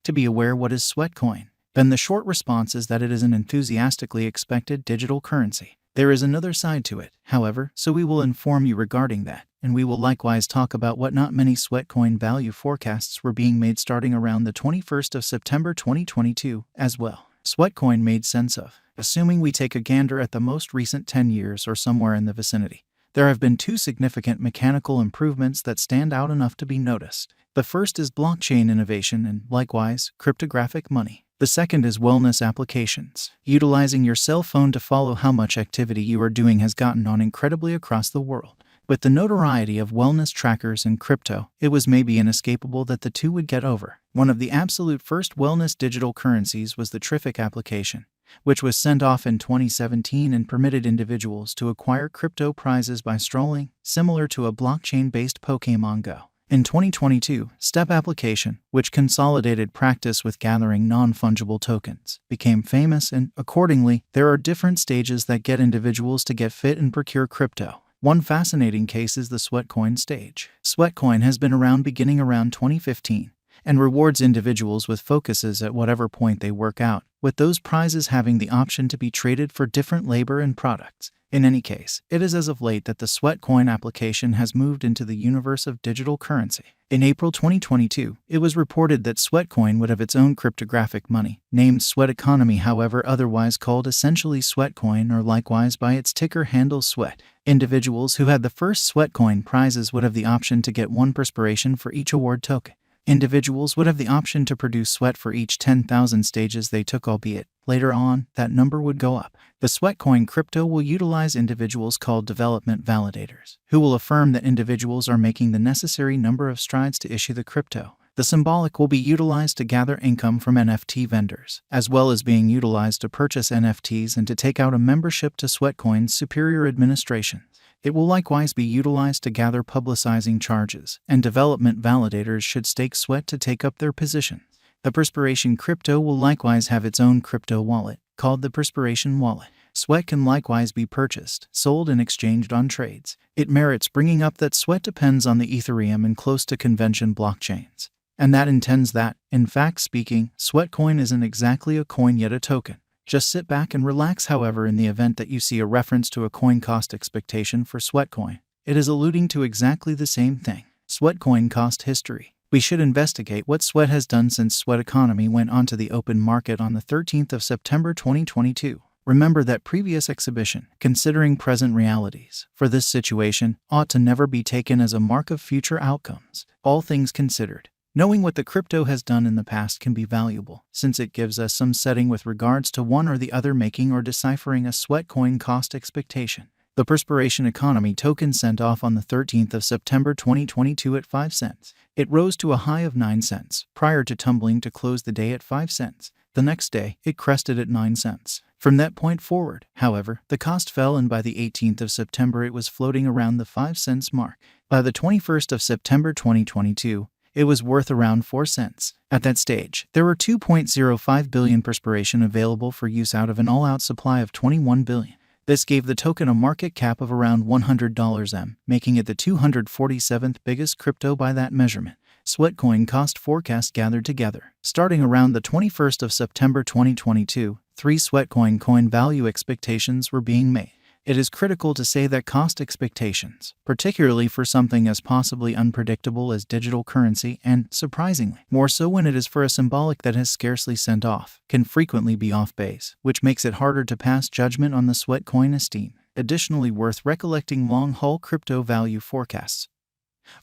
To be aware, what is Sweatcoin? Then the short response is that it is an enthusiastically expected digital currency. There is another side to it, however, so we will inform you regarding that, and we will likewise talk about what not many Sweatcoin value forecasts were being made starting around the 21st of September 2022 as well. Sweatcoin made sense of. Assuming we take a gander at the most recent 10 years or somewhere in the vicinity, there have been two significant mechanical improvements that stand out enough to be noticed. The first is blockchain innovation and, likewise, cryptographic money. The second is wellness applications. Utilizing your cell phone to follow how much activity you are doing has gotten on incredibly across the world. With the notoriety of wellness trackers and crypto, it was maybe inescapable that the two would get over. One of the absolute first wellness digital currencies was the Triffic application, which was sent off in 2017 and permitted individuals to acquire crypto prizes by strolling, similar to a blockchain-based Pokémon Go. In 2022, STEP application, which consolidated practice with gathering non-fungible tokens, became famous, and, accordingly, there are different stages that get individuals to get fit and procure crypto. One fascinating case is the Sweatcoin stage. Sweatcoin has been around beginning around 2015 and rewards individuals with focuses at whatever point they work out, with those prizes having the option to be traded for different labor and products. In any case, it is as of late that the Sweatcoin application has moved into the universe of digital currency. In April 2022, it was reported that Sweatcoin would have its own cryptographic money, named Sweat Economy, however otherwise called essentially Sweatcoin or likewise by its ticker handle Sweat. Individuals who had the first Sweatcoin prizes would have the option to get 1 perspiration for each award token. Individuals would have the option to produce sweat for each 10,000 stages they took, albeit, later on, that number would go up. The Sweatcoin crypto will utilize individuals called development validators, who will affirm that individuals are making the necessary number of strides to issue the crypto. The symbolic will be utilized to gather income from NFT vendors, as well as being utilized to purchase NFTs and to take out a membership to Sweatcoin's superior administration. It will likewise be utilized to gather publicizing charges, and development validators should stake sweat to take up their positions. The Perspiration crypto will likewise have its own crypto wallet, called the Perspiration Wallet. Sweat can likewise be purchased, sold, and exchanged on trades. It merits bringing up that Sweat depends on the Ethereum and close to convention blockchains, and that intends that, in fact speaking, Sweatcoin isn't exactly a coin yet a token. Just sit back and relax. However, in the event that you see a reference to a coin cost expectation for Sweatcoin, it is alluding to exactly the same thing. Sweatcoin cost history. We should investigate what Sweat has done since Sweat Economy went onto the open market on the 13th of September 2022. Remember that previous exhibition, considering present realities, for this situation, ought to never be taken as a mark of future outcomes. All things considered, knowing what the crypto has done in the past can be valuable, since it gives us some setting with regards to one or the other making or deciphering a Sweatcoin cost expectation. The Perspiration Economy token sent off on the 13th of September 2022 at 5 cents. It rose to a high of 9 cents, prior to tumbling to close the day at 5 cents. The next day, it crested at 9 cents. From that point forward, however, the cost fell, and by the 18th of September it was floating around the 5 cents mark. By the 21st of September 2022, it was worth around 4 cents. At that stage, there were 2.05 billion Perspiration available for use out of an all-out supply of 21 billion. This gave the token a market cap of around $100 M, making it the 247th biggest crypto by that measurement. Sweatcoin cost forecast gathered together. Starting around the 21st of September 2022, 3 Sweatcoin coin value expectations were being made. It is critical to say that cost expectations, particularly for something as possibly unpredictable as digital currency and, surprisingly, more so when it is for a symbolic that has scarcely sent off, can frequently be off base, which makes it harder to pass judgment on the Sweatcoin esteem. Additionally, worth recollecting, long-haul crypto value forecasts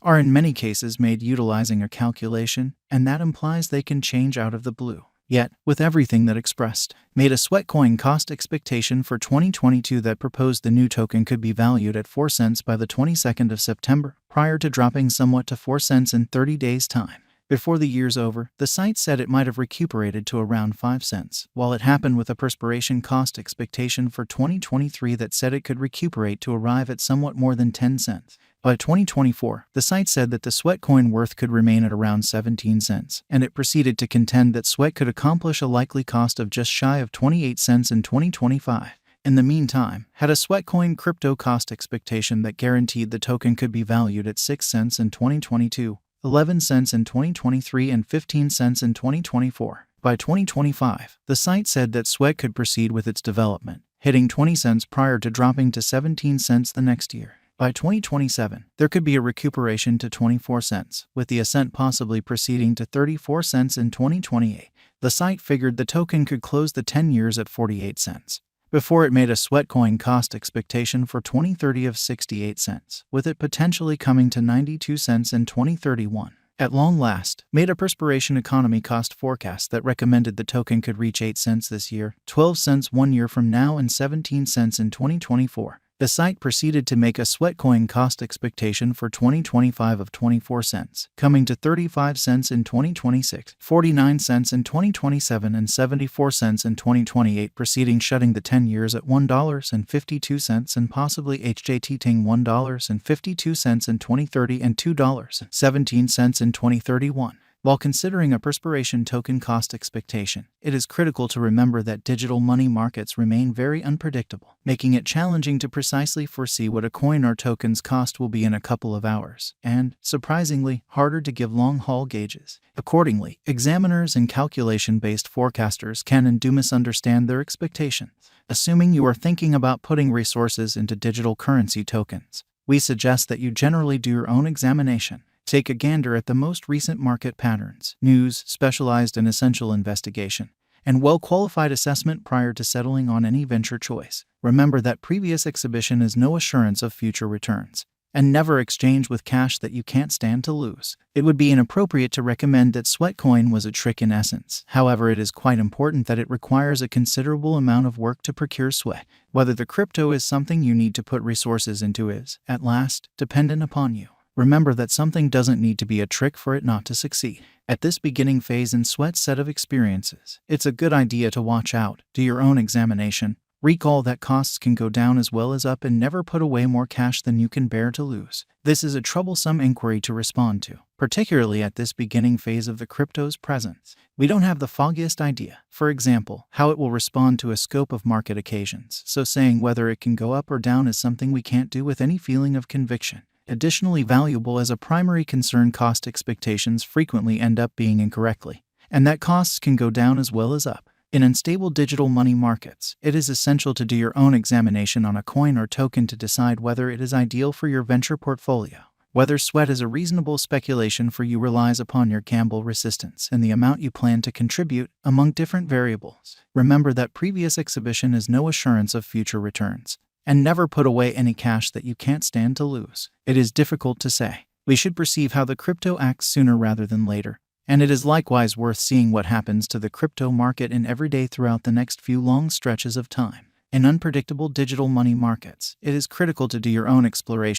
are in many cases made utilizing a calculation, and that implies they can change out of the blue. Yet, with everything that expressed, made a Sweatcoin cost expectation for 2022 that proposed the new token could be valued at 4 cents by the 22nd of September, prior to dropping somewhat to 4 cents in 30 days' time. Before the year's over, the site said it might have recuperated to around 5 cents, while it happened with a Perspiration cost expectation for 2023 that said it could recuperate to arrive at somewhat more than 10 cents. By 2024, the site said that the Sweatcoin worth could remain at around 17 cents, and it proceeded to contend that Sweat could accomplish a likely cost of just shy of 28 cents in 2025. In the meantime, had a Sweatcoin crypto cost expectation that guaranteed the token could be valued at 6 cents in 2022, 11 cents in 2023, and 15 cents in 2024. By 2025, the site said that SWET could proceed with its development, hitting 20 cents prior to dropping to 17 cents the next year. By 2027, there could be a recuperation to 24 cents, with the ascent possibly proceeding to 34 cents in 2028. The site figured the token could close the 10 years at 48 cents. Before it made a SWET coin cost expectation for 2030 of 68 cents, with it potentially coming to 92 cents in 2031. At long last, made a perspiration economy cost forecast that recommended the token could reach 8 cents this year, 12 cents 1 year from now, and 17 cents in 2024. The site proceeded to make a SWET coin cost expectation for 2025 of 24 cents, coming to 35 cents in 2026, 49 cents in 2027, and 74 cents in 2028, proceeding shutting the 10 years at $1.52 and possibly HJT-ing $1.52 in 2030 and $2.17 in 2031. While considering a perspiration token cost expectation, it is critical to remember that digital money markets remain very unpredictable, making it challenging to precisely foresee what a coin or token's cost will be in a couple of hours, and, surprisingly, harder to give long-haul gauges. Accordingly, examiners and calculation-based forecasters can and do misunderstand their expectations. Assuming you are thinking about putting resources into digital currency tokens, we suggest that you generally do your own examination. Take a gander at the most recent market patterns, news, specialized and essential investigation, and well-qualified assessment prior to settling on any venture choice. Remember that previous exhibition is no assurance of future returns, and never exchange with cash that you can't stand to lose. It would be inappropriate to recommend that SWET coin was a trick in essence. However, it is quite important that it requires a considerable amount of work to procure SWET. Whether the crypto is something you need to put resources into is, at last, dependent upon you. Remember that something doesn't need to be a trick for it not to succeed. At this beginning phase in SWET's set of experiences, it's a good idea to watch out, do your own examination, recall that costs can go down as well as up, and never put away more cash than you can bear to lose. This is a troublesome inquiry to respond to, particularly at this beginning phase of the crypto's presence. We don't have the foggiest idea, for example, how it will respond to a scope of market occasions, so saying whether it can go up or down is something we can't do with any feeling of conviction. Additionally valuable as a primary concern, cost expectations frequently end up being incorrectly, and that costs can go down as well as up. In unstable digital money markets, it is essential to do your own examination on a coin or token to decide whether it is ideal for your venture portfolio. Whether SWET is a reasonable speculation for you relies upon your gamble resistance and the amount you plan to contribute, among different variables. Remember that previous exhibition is no assurance of future returns, and never put away any cash that you can't stand to lose. It is difficult to say. We should perceive how the crypto acts sooner rather than later, and it is likewise worth seeing what happens to the crypto market in every day throughout the next few long stretches of time. In unpredictable digital money markets, it is critical to do your own exploration